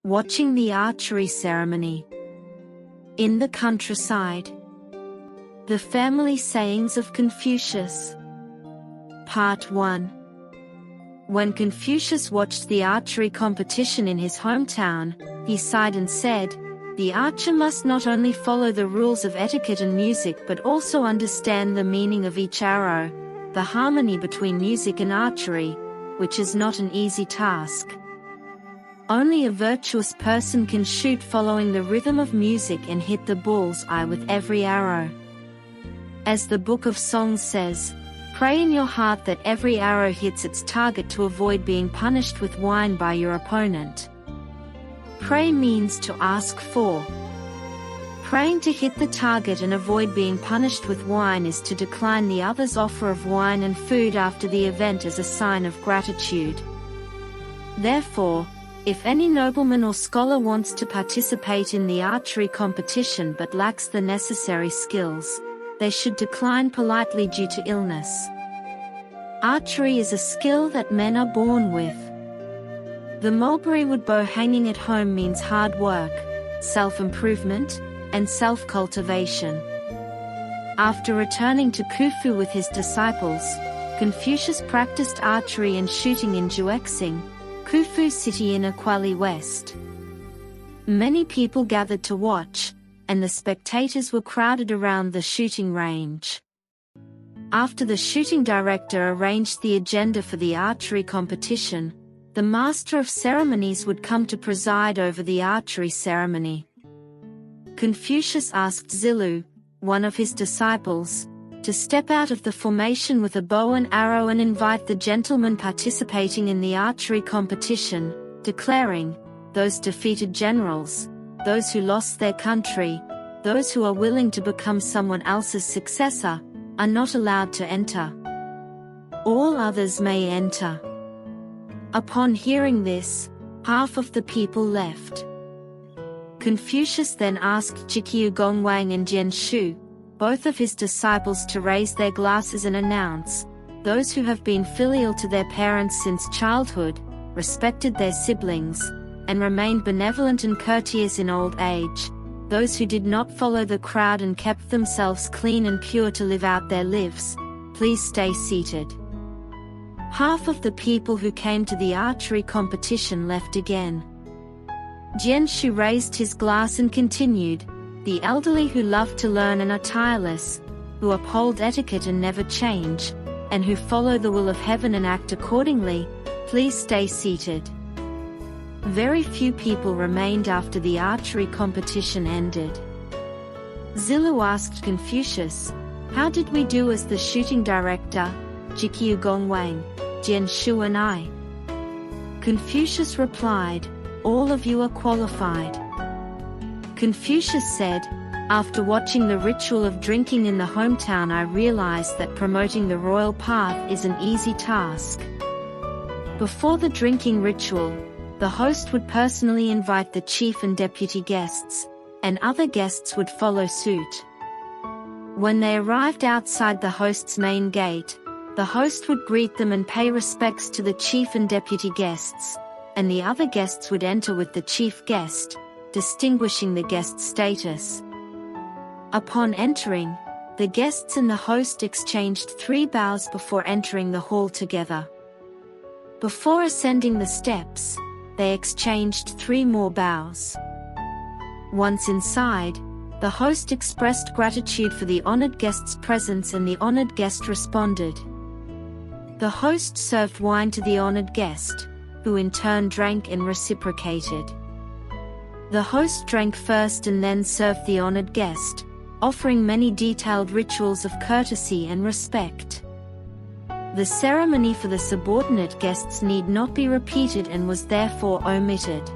Watching the archery ceremony. In the countryside. The family sayings of Confucius. Part 1. When Confucius watched the archery competition in his hometown, he sighed and said, "The archer must not only follow the rules of etiquette and music but also understand the meaning of each arrow, the harmony between music and archery, which is not an easy task. Only a virtuous person can shoot following the rhythm of music and hit the bull's eye with every arrow. As the Book of Songs says, pray in your heart that every arrow hits its target to avoid being punished with wine by your opponent." Pray means to ask for. Praying to hit the target and avoid being punished with wine is to decline the other's offer of wine and food after the event as a sign of gratitude. Therefore, if any nobleman or scholar wants to participate in the archery competition but lacks the necessary skills, they should decline politely due to illness. Archery is a skill that men are born with. The mulberry wood bow hanging at home means hard work, self-improvement, and self-cultivation. After returning to Khufu with his disciples, Confucius practiced archery and shooting in Juexing, Khufu city in Akwali West. Many people gathered to watch, and the spectators were crowded around the shooting range. After the shooting director arranged the agenda for the archery competition, the master of ceremonies would come to preside over the archery ceremony. Confucius asked Zilu, one of his disciples, to step out of the formation with a bow and arrow and invite the gentlemen participating in the archery competition, declaring, "Those defeated generals, those who lost their country, those who are willing to become someone else's successor, are not allowed to enter. All others may enter." Upon hearing this, half of the people left. Confucius then asked Jikyu Gongwang and Jian Shu, both of his disciples, to raise their glasses and announce, "Those who have been filial to their parents since childhood, respected their siblings, and remained benevolent and courteous in old age, those who did not follow the crowd and kept themselves clean and pure to live out their lives, please stay seated." Half of the people who came to the archery competition left again. Jian Shu raised his glass and continued, "The elderly who love to learn and are tireless, who uphold etiquette and never change, and who follow the will of heaven and act accordingly, please stay seated." Very few people remained after the archery competition ended. Zilu asked Confucius, "How did we do as the shooting director, Jikyu Gongwang, Jian Shu and I?" Confucius replied, "All of you are qualified." Confucius said, "After watching the ritual of drinking in the hometown, I realized that promoting the royal path is an easy task. Before the drinking ritual, the host would personally invite the chief and deputy guests, and other guests would follow suit. When they arrived outside the host's main gate, the host would greet them and pay respects to the chief and deputy guests, and the other guests would enter with the chief guest, distinguishing the guest's status. Upon entering, the guests and the host exchanged 3 bows before entering the hall together. Before ascending the steps, they exchanged 3 more bows. Once inside, the host expressed gratitude for the honored guest's presence and the honored guest responded. The host served wine to the honored guest, who in turn drank and reciprocated. The host drank first and then served the honored guest, offering many detailed rituals of courtesy and respect. The ceremony for the subordinate guests need not be repeated and was therefore omitted.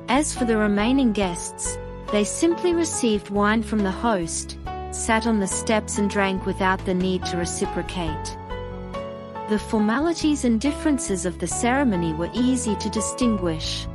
As for the remaining guests, they simply received wine from the host, sat on the steps and drank without the need to reciprocate. The formalities and differences of the ceremony were easy to distinguish.